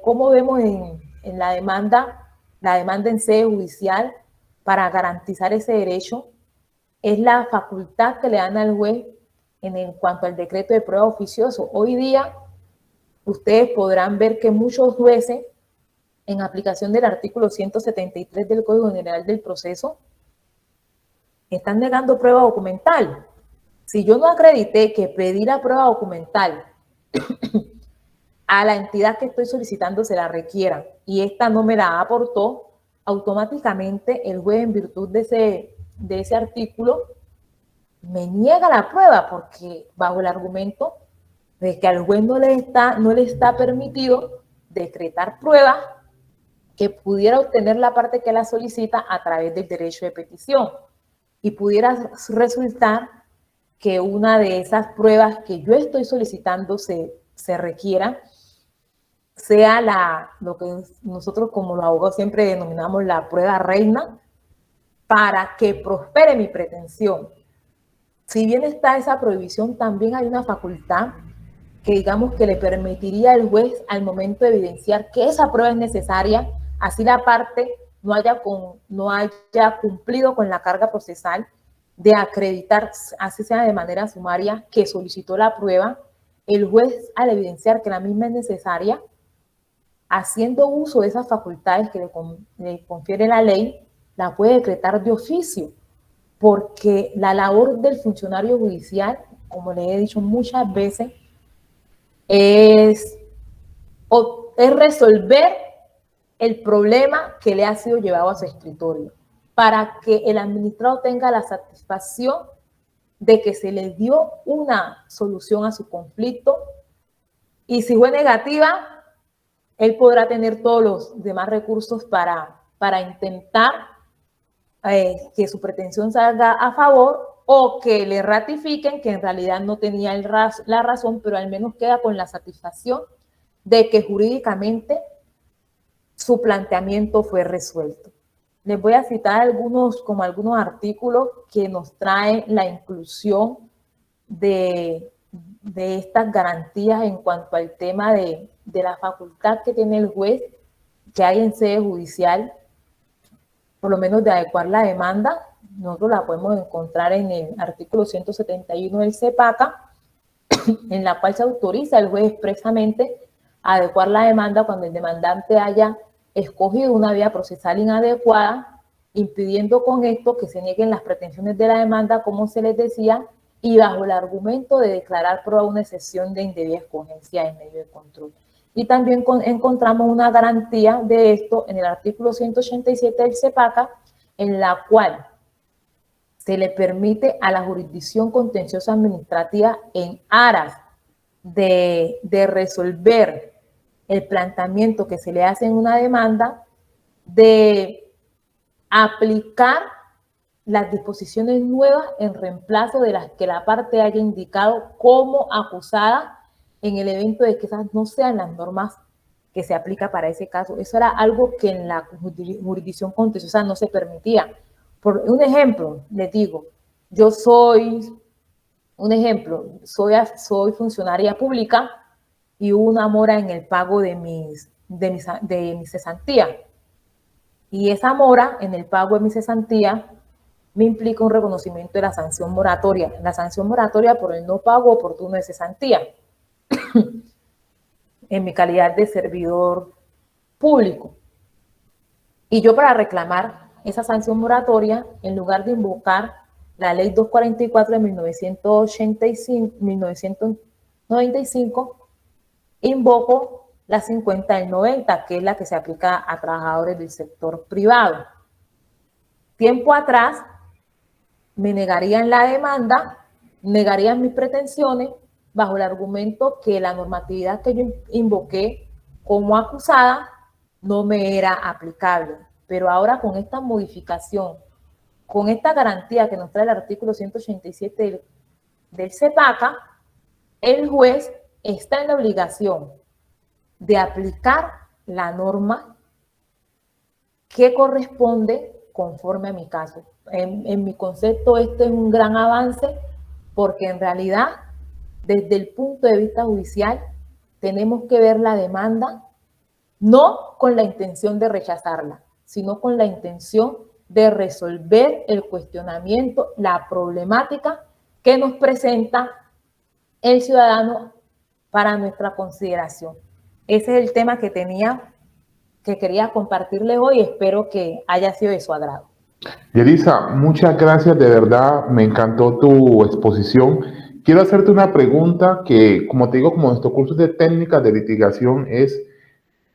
cómo vemos en la demanda en sede judicial para garantizar ese derecho es la facultad que le dan al juez en cuanto al decreto de prueba oficioso. Hoy día ustedes podrán ver que muchos jueces, en aplicación del artículo 173 del Código General del Proceso, están negando prueba documental. Si yo no acredité que pedí la prueba documental a la entidad que estoy solicitando se la requiera y esta no me la aportó, automáticamente el juez, en virtud de ese artículo, me niega la prueba, porque bajo el argumento de que al juez no le está permitido decretar pruebas que pudiera obtener la parte que la solicita a través del derecho de petición. Y pudiera resultar que una de esas pruebas que yo estoy solicitando se requiera, sea lo que nosotros como los abogados siempre denominamos la prueba reina, para que prospere mi pretensión. Si bien está esa prohibición, también hay una facultad que digamos que le permitiría al juez al momento de evidenciar que esa prueba es necesaria, así la parte no haya cumplido con la carga procesal, de acreditar, así sea de manera sumaria, que solicitó la prueba. El juez, al evidenciar que la misma es necesaria, haciendo uso de esas facultades que le confiere la ley, la puede decretar de oficio, porque la labor del funcionario judicial, como le he dicho muchas veces, es resolver el problema que le ha sido llevado a su escritorio, para que el administrado tenga la satisfacción de que se le dio una solución a su conflicto, y si fue negativa, él podrá tener todos los demás recursos para intentar que su pretensión salga a favor, o que le ratifiquen que en realidad no tenía la razón, pero al menos queda con la satisfacción de que jurídicamente su planteamiento fue resuelto. Les voy a citar algunos artículos que nos traen la inclusión de estas garantías en cuanto al tema de la facultad que tiene el juez, que hay en sede judicial, por lo menos de adecuar la demanda. Nosotros la podemos encontrar en el artículo 171 del CEPACA, en la cual se autoriza al juez expresamente a adecuar la demanda cuando el demandante haya escogido una vía procesal inadecuada, impidiendo con esto que se nieguen las pretensiones de la demanda, como se les decía, y bajo el argumento de declarar prueba una excepción de indebida escogencia en medio de control. Y también encontramos una garantía de esto en el artículo 187 del CEPACA, en la cual se le permite a la jurisdicción contenciosa administrativa, en aras de resolver el planteamiento que se le hace en una demanda, de aplicar las disposiciones nuevas en reemplazo de las que la parte haya indicado como acusada, en el evento de que esas no sean las normas que se aplica para ese caso. Eso era algo que en la jurisdicción contenciosa no se permitía. Por un ejemplo, les digo, yo soy funcionaria pública y hubo una mora en el pago de mi cesantía. Y esa mora en el pago de mi cesantía me implica un reconocimiento de la sanción moratoria. La sanción moratoria por el no pago oportuno de cesantía en mi calidad de servidor público. Y yo, para reclamar esa sanción moratoria, en lugar de invocar la ley 244 de 1995, invoco la 50 del 90, que es la que se aplica a trabajadores del sector privado. Tiempo atrás me negarían la demanda, negarían mis pretensiones, bajo el argumento que la normatividad que yo invoqué como acusada no me era aplicable. Pero ahora, con esta modificación, con esta garantía que nos trae el artículo 187 del CEPACA, el juez está en la obligación de aplicar la norma que corresponde conforme a mi caso. En mi concepto, este es un gran avance porque en realidad, desde el punto de vista judicial, tenemos que ver la demanda no con la intención de rechazarla, sino con la intención de resolver el cuestionamiento, la problemática que nos presenta el ciudadano para nuestra consideración. Ese es el tema que quería compartirles hoy. Espero que haya sido de su agrado. Yelisa, muchas gracias, de verdad, me encantó tu exposición. Quiero hacerte una pregunta que, como te digo, como nuestro curso de técnicas de litigación es,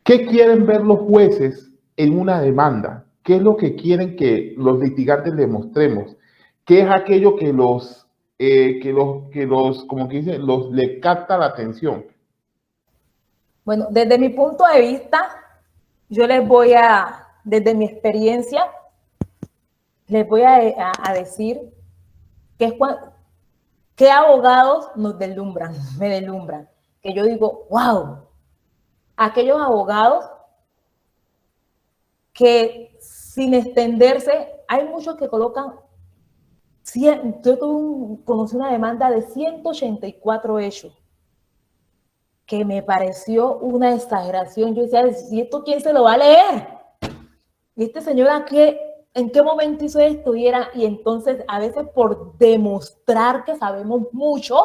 ¿qué quieren ver los jueces en una demanda? ¿Qué es lo que quieren que los litigantes le mostremos? ¿Qué es aquello que como que dicen, le capta la atención? Bueno, desde mi punto de vista, yo desde mi experiencia, les voy a decir que es qué abogados nos deslumbran, me deslumbran. Que yo digo, wow, aquellos abogados que sin extenderse, hay muchos que colocan, conocí una demanda de 184 hechos, que me pareció una exageración. Yo decía, ¿y esto quién se lo va a leer? ¿Y este señor en qué momento hizo esto? Y entonces a veces por demostrar que sabemos mucho,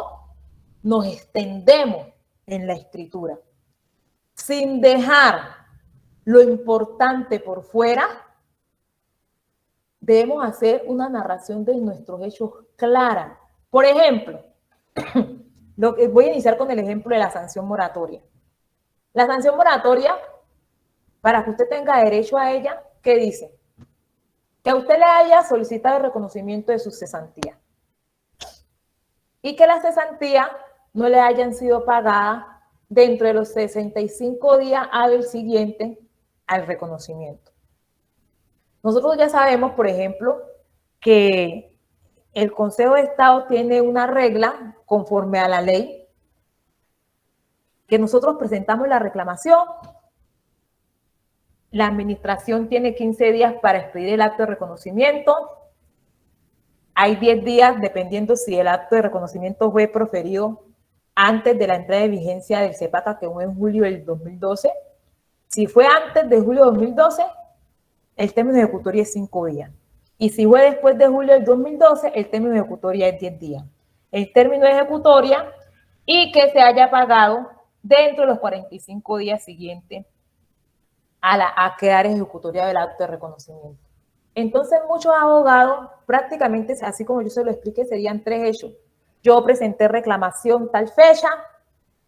nos extendemos en la escritura, sin dejar lo importante por fuera. Debemos hacer una narración de nuestros hechos clara. Por ejemplo, voy a iniciar con el ejemplo de la sanción moratoria. La sanción moratoria, para que usted tenga derecho a ella, ¿qué dice? Que a usted le haya solicitado el reconocimiento de su cesantía y que las cesantías no le hayan sido pagadas dentro de los 65 días hábiles siguientes al reconocimiento. Nosotros ya sabemos, por ejemplo, que el Consejo de Estado tiene una regla conforme a la ley, que nosotros presentamos la reclamación, la administración tiene 15 días para expedir el acto de reconocimiento, hay 10 días dependiendo si el acto de reconocimiento fue proferido antes de la entrada de vigencia del CEPACA, que fue en julio del 2012. Si fue antes de julio de 2012, el término de ejecutoria es 5 días. Y si fue después de julio del 2012, el término de ejecutoria es 10 días. El término de ejecutoria y que se haya pagado dentro de los 45 días siguientes a quedar ejecutoria del acto de reconocimiento. Entonces, muchos abogados, prácticamente, así como yo se lo expliqué, serían 3 hechos. Yo presenté reclamación tal fecha,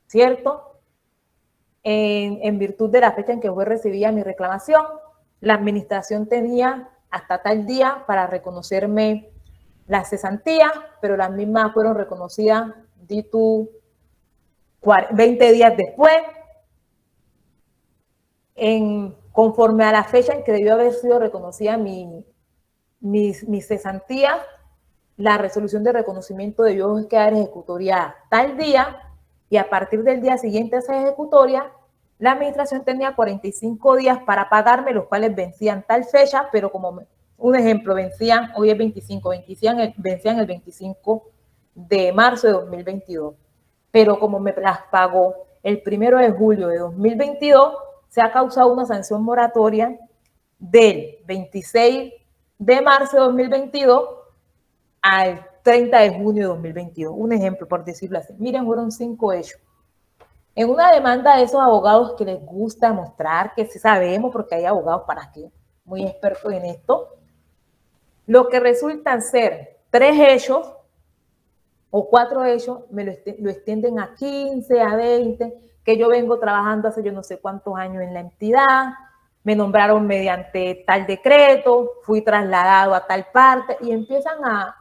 ¿cierto? En virtud de la fecha en que fue recibida mi reclamación, la administración tenía hasta tal día para reconocerme las cesantías, pero las mismas fueron reconocidas, 20 días después, conforme a la fecha en que debió haber sido reconocida mi cesantía, la resolución de reconocimiento debió quedar ejecutoria tal día, y a partir del día siguiente a esa ejecutoria, la administración tenía 45 días para pagarme, los cuales vencían tal fecha, pero como un ejemplo, hoy es 25, vencían el 25 de marzo de 2022. Pero como me las pagó el 1 de julio de 2022, se ha causado una sanción moratoria del 26 de marzo de 2022 al 30 de junio de 2022. Un ejemplo, por decirlo así. Miren, fueron 5 hechos. En una demanda de esos abogados que les gusta mostrar, que sí sabemos, porque hay abogados para qué, muy expertos en esto, lo que resultan ser 3 hechos o 4 hechos, me lo extienden a 15, a 20, que yo vengo trabajando hace yo no sé cuántos años en la entidad, me nombraron mediante tal decreto, fui trasladado a tal parte, y empiezan a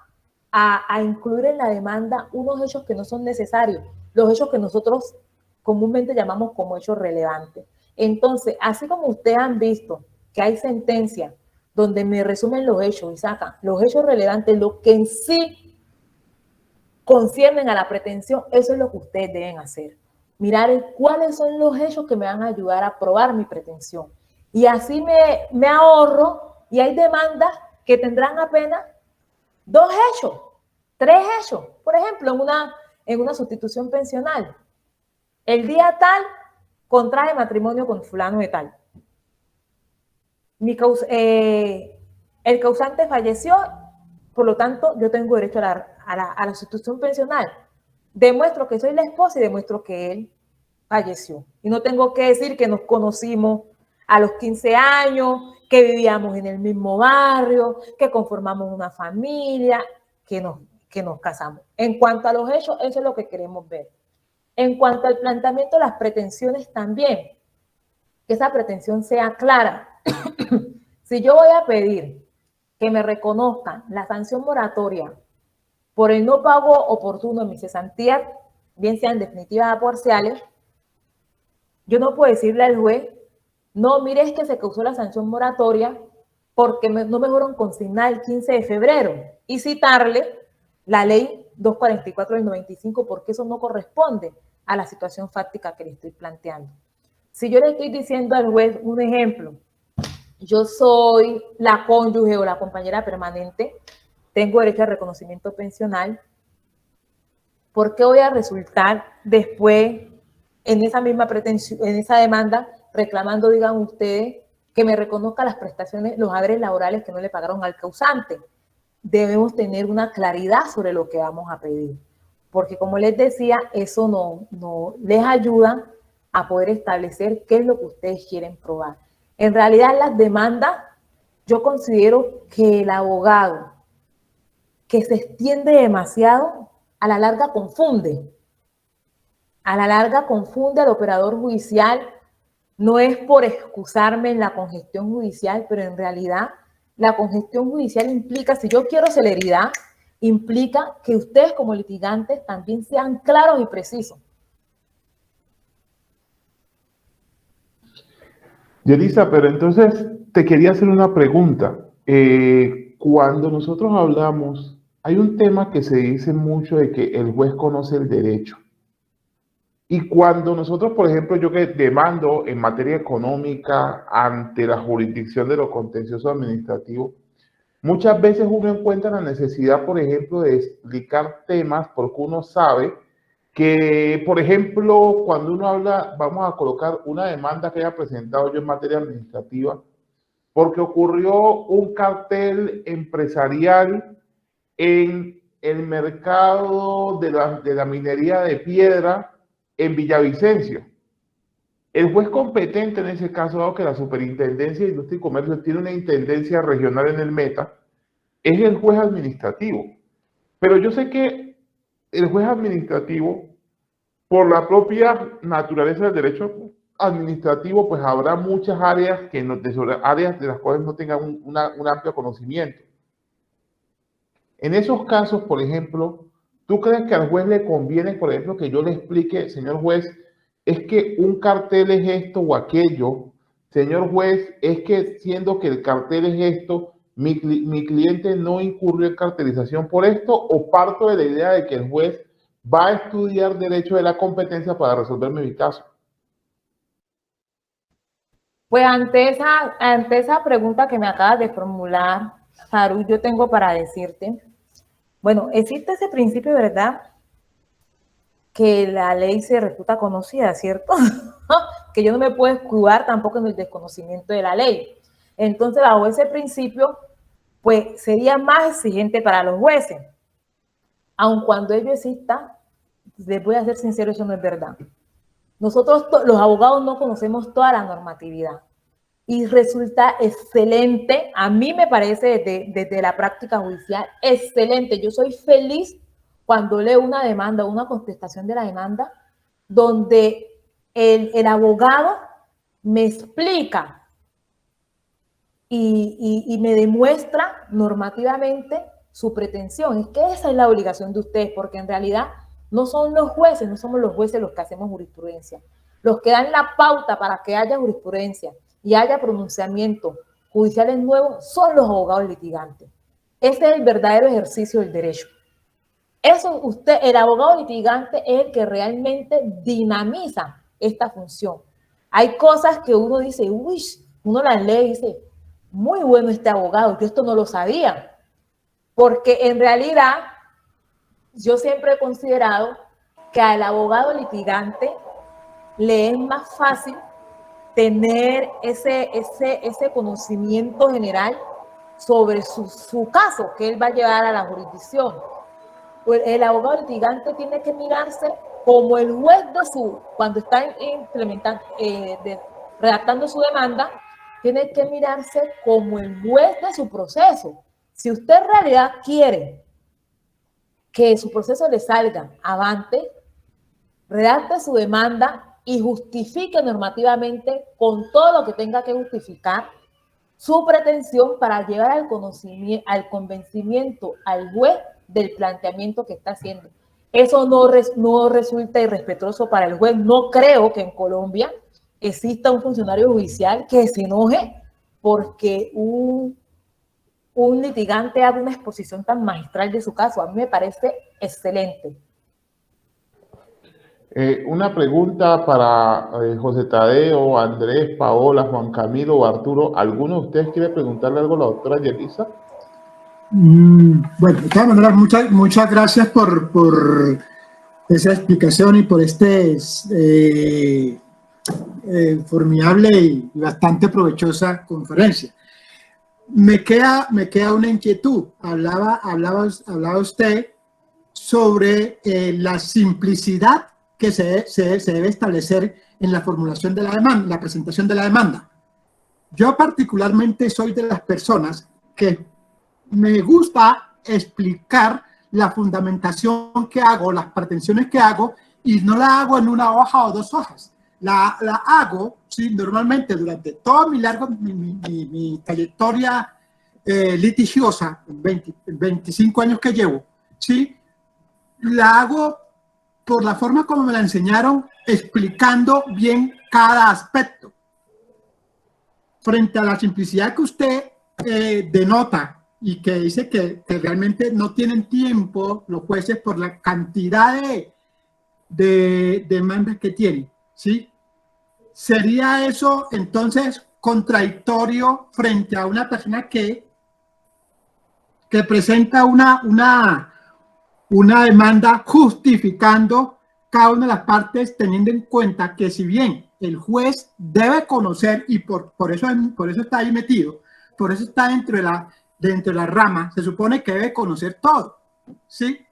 incluir en la demanda unos hechos que no son necesarios, los hechos que nosotros comúnmente llamamos como hechos relevantes. Entonces, así como ustedes han visto que hay sentencias donde me resumen los hechos y sacan los hechos relevantes, lo que en sí conciernen a la pretensión, eso es lo que ustedes deben hacer. mirar cuáles son los hechos que me van a ayudar a probar mi pretensión. Y así me ahorro, y hay demandas que tendrán apenas 2 hechos, 3 hechos. Por ejemplo, en una sustitución pensional, el día tal contrae matrimonio con fulano de tal. El causante falleció, por lo tanto, yo tengo derecho a la sustitución pensional. Demuestro que soy la esposa y demuestro que él falleció. Y no tengo que decir que nos conocimos a los 15 años, que vivíamos en el mismo barrio, que conformamos una familia, que nos casamos. En cuanto a los hechos, eso es lo que queremos ver. En cuanto al planteamiento de las pretensiones también, que esa pretensión sea clara. Si yo voy a pedir que me reconozcan la sanción moratoria por el no pago oportuno de mis cesantías, bien sean definitivas o parciales, yo no puedo decirle al juez, no, mire, es que se causó la sanción moratoria porque no me fueron consignadas el 15 de febrero y citarle la ley 244 del 95 porque eso no corresponde a la situación fáctica que le estoy planteando. Si yo le estoy diciendo al juez un ejemplo, yo soy la cónyuge o la compañera permanente, tengo derecho a reconocimiento pensional, ¿por qué voy a resultar después en esa misma pretensión, en esa demanda, reclamando, digan ustedes, que me reconozca las prestaciones, los haberes laborales que no le pagaron al causante? Debemos tener una claridad sobre lo que vamos a pedir, porque como les decía, eso no les ayuda a poder establecer qué es lo que ustedes quieren probar. En realidad, las demandas, yo considero que el abogado que se extiende demasiado, a la larga confunde. A la larga confunde al operador judicial. No es por excusarme en la congestión judicial, pero en realidad la congestión judicial implica, si yo quiero celeridad, implica que ustedes como litigantes también sean claros y precisos. Yelisa, pero entonces te quería hacer una pregunta. Cuando nosotros hablamos, hay un tema que se dice mucho de que el juez conoce el derecho. Y cuando nosotros, por ejemplo, yo que demando en materia económica ante la jurisdicción de los contenciosos administrativos, muchas veces uno encuentra la necesidad, por ejemplo, de explicar temas porque uno sabe que, por ejemplo, cuando uno habla, vamos a colocar una demanda que haya presentado yo en materia administrativa, porque ocurrió un cartel empresarial en el mercado de la minería de piedra en Villavicencio. El juez competente en ese caso, dado que la Superintendencia de Industria y Comercio tiene una intendencia regional en el Meta, es el juez administrativo. Pero yo sé que el juez administrativo, por la propia naturaleza del derecho administrativo, pues habrá muchas áreas, áreas de las cuales no tengan un amplio conocimiento. En esos casos, por ejemplo, ¿tú crees que al juez le conviene, por ejemplo, que yo le explique, señor juez, es que un cartel es esto o aquello? Señor juez, es que siendo que el cartel es esto, mi cliente no incurrió en cartelización por esto, o parto de la idea de que el juez va a estudiar derecho de la competencia para resolverme mi caso? Pues ante esa pregunta que me acabas de formular, Saru, yo tengo para decirte, bueno, existe ese principio, ¿verdad? Que la ley se reputa conocida, ¿cierto? Que yo no me puedo escudar tampoco en el desconocimiento de la ley. Entonces, bajo ese principio, pues sería más exigente para los jueces. Aun cuando ello exista, les voy a ser sincero, eso no es verdad. Nosotros, los abogados, no conocemos toda la normatividad. Y resulta excelente, a mí me parece desde la práctica judicial, excelente. Yo soy feliz cuando leo una demanda, una contestación de la demanda, donde el abogado me explica y me demuestra normativamente su pretensión. Es que esa es la obligación de ustedes, porque en realidad no son los jueces, no somos los jueces los que hacemos jurisprudencia. Los que dan la pauta para que haya jurisprudencia y haya pronunciamientos judiciales nuevos son los abogados litigantes. Ese es el verdadero ejercicio del derecho. Eso usted, el abogado litigante es el que realmente dinamiza esta función. Hay cosas que uno dice, uy, uno las lee y dice, muy bueno este abogado, yo esto no lo sabía. Porque en realidad yo siempre he considerado que al abogado litigante le es más fácil tener ese conocimiento general sobre su caso que él va a llevar a la jurisdicción. Pues el abogado litigante tiene que mirarse como el juez cuando está implementando, redactando su demanda, tiene que mirarse como el juez de su proceso. Si usted en realidad quiere que su proceso le salga avante, redacte su demanda y justifique normativamente con todo lo que tenga que justificar su pretensión para llevar al convencimiento al juez del planteamiento que está haciendo. Eso no resulta irrespetuoso para el juez. No creo que en Colombia exista un funcionario judicial que se enoje porque un litigante haga una exposición tan magistral de su caso. A mí me parece excelente. Una pregunta para José Tadeo, Andrés, Paola, Juan Camilo o Arturo. ¿Alguno de ustedes quiere preguntarle algo a la doctora Yelisa? Bueno, de todas maneras, muchas gracias por esa explicación y por este formidable y bastante provechosa conferencia. Me queda una inquietud. Hablaba usted sobre la simplicidad que se debe establecer en la formulación de la demanda, la presentación de la demanda. Yo particularmente soy de las personas que me gusta explicar la fundamentación que hago, las pretensiones que hago, y no la hago en una hoja o dos hojas. La hago, ¿sí? Normalmente durante toda mi trayectoria litigiosa, 25 años que llevo, ¿sí? La hago por la forma como me la enseñaron, explicando bien cada aspecto. Frente a la simplicidad que usted denota y que dice que realmente no tienen tiempo los jueces por la cantidad de demandas que tienen, ¿sí? ¿Sería eso entonces contradictorio frente a una persona que presenta una demanda justificando cada una de las partes, teniendo en cuenta que si bien el juez debe conocer, y por eso está ahí metido, por eso está dentro de la rama, se supone que debe conocer todo, ¿sí?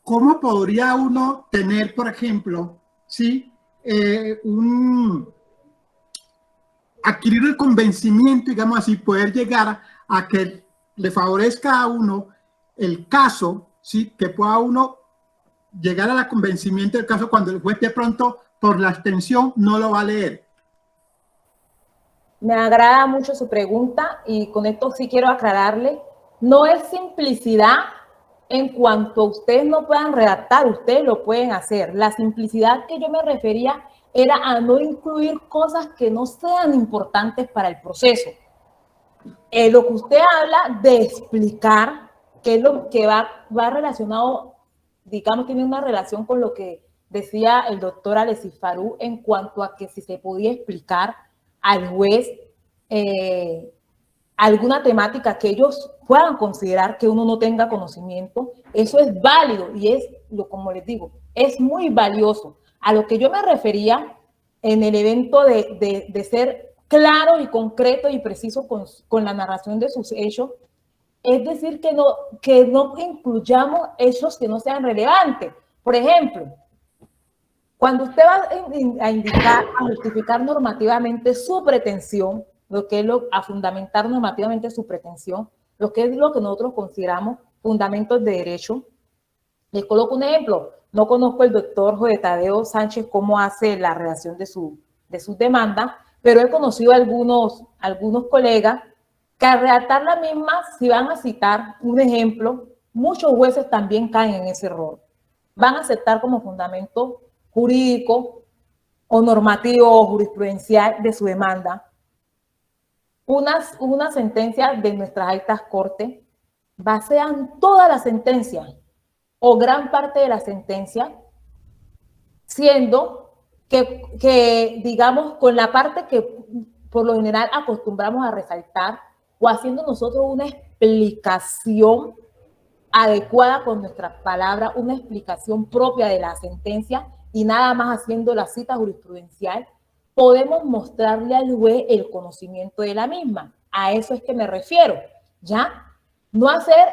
¿Cómo podría uno tener, por ejemplo, ¿sí? Adquirir el convencimiento, digamos así, poder llegar a que le favorezca a uno el caso, ¿sí? Que pueda uno llegar al convencimiento del caso cuando el juez de pronto, por la extensión, no lo va a leer? Me agrada mucho su pregunta y con esto sí quiero aclararle, no es simplicidad en cuanto ustedes no puedan redactar, ustedes lo pueden hacer. La simplicidad que yo me refería era a no incluir cosas que no sean importantes para el proceso. Lo que usted habla de explicar, que es lo que va relacionado, digamos, tiene una relación con lo que decía el doctor Alexis Farú en cuanto a que si se podía explicar al juez alguna temática que ellos puedan considerar que uno no tenga conocimiento, eso es válido y es, como les digo, es muy valioso. A lo que yo me refería en el evento de ser claro y concreto y preciso con la narración de sus hechos, es decir, que no incluyamos hechos que no sean relevantes. Por ejemplo, cuando usted va a indicar, a justificar normativamente su pretensión, lo que es a fundamentar normativamente su pretensión, lo que es lo que nosotros consideramos fundamentos de derecho. Les coloco un ejemplo. No conozco el doctor José Tadeo Sánchez cómo hace la redacción de sus demandas, pero he conocido algunos colegas que al redactar la misma, si van a citar un ejemplo, muchos jueces también caen en ese error. Van a aceptar como fundamento jurídico o normativo o jurisprudencial de su demanda una sentencia de nuestras altas cortes, basean toda la sentencia o gran parte de la sentencia, siendo que digamos, con la parte que por lo general acostumbramos a resaltar o haciendo nosotros una explicación adecuada con nuestras palabras, una explicación propia de la sentencia y nada más haciendo la cita jurisprudencial, podemos mostrarle al juez el conocimiento de la misma. A eso es que me refiero, ¿ya? No hacer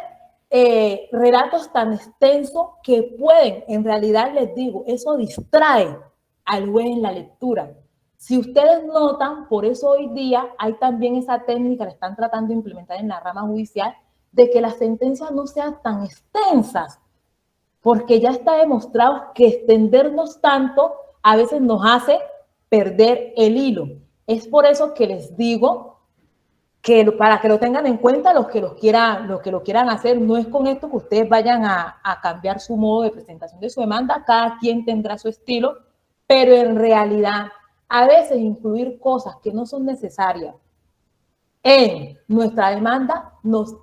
relatos tan extensos que pueden, en realidad les digo, eso distrae al juez en la lectura. Si ustedes notan, por eso hoy día hay también esa técnica que están tratando de implementar en la rama judicial, de que las sentencias no sean tan extensas, porque ya está demostrado que extendernos tanto a veces nos hace perder el hilo. Es por eso que les digo que para que lo tengan en cuenta los que lo quieran hacer, no es con esto que ustedes vayan a cambiar su modo de presentación de su demanda, cada quien tendrá su estilo, pero en realidad a veces incluir cosas que no son necesarias en nuestra demanda nos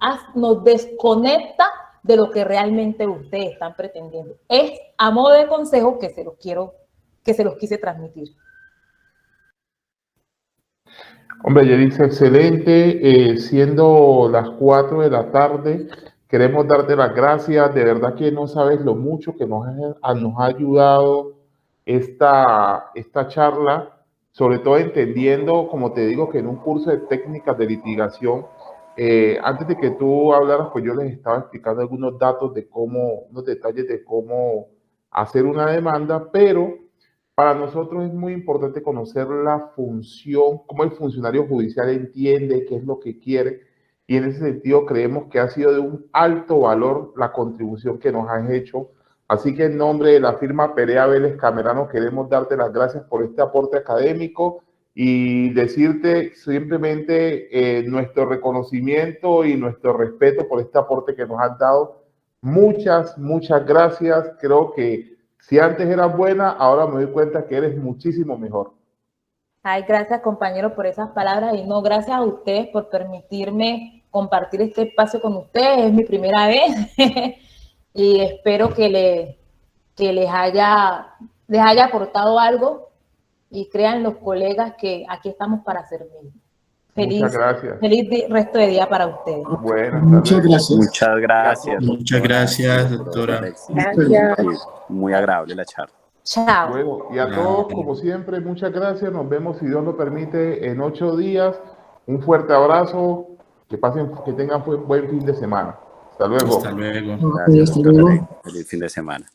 desconecta de lo que realmente ustedes están pretendiendo. Es a modo de consejo que se los quise transmitir. Hombre, Yelitza, excelente. Siendo las 4 de la tarde, queremos darte las gracias. De verdad que no sabes lo mucho que nos ha ayudado esta charla, sobre todo entendiendo, como te digo, que en un curso de técnicas de litigación, antes de que tú hablaras, pues yo les estaba explicando algunos datos de unos detalles de cómo hacer una demanda, pero para nosotros es muy importante conocer la función, cómo el funcionario judicial entiende qué es lo que quiere, y en ese sentido creemos que ha sido de un alto valor la contribución que nos has hecho. Así que en nombre de la firma Perea Vélez Camerano queremos darte las gracias por este aporte académico y decirte simplemente nuestro reconocimiento y nuestro respeto por este aporte que nos has dado. Muchas gracias. Creo que si antes eras buena, ahora me doy cuenta que eres muchísimo mejor. Ay, gracias, compañero, por esas palabras. Y no, gracias a ustedes por permitirme compartir este espacio con ustedes. Es mi primera vez. Y espero que les haya aportado algo y crean los colegas que aquí estamos para servir. Muchas gracias. Feliz resto de día para ustedes. Bueno, muchas gracias. Muchas gracias. Muchas gracias, doctora. Gracias. Muy agradable la charla. Chao. Bueno, y a todos, como siempre, muchas gracias. Nos vemos, si Dios lo permite, en 8 días. Un fuerte abrazo. Que tengan buen fin de semana. Hasta luego. Hasta luego. Gracias, Hasta luego. Feliz fin de semana.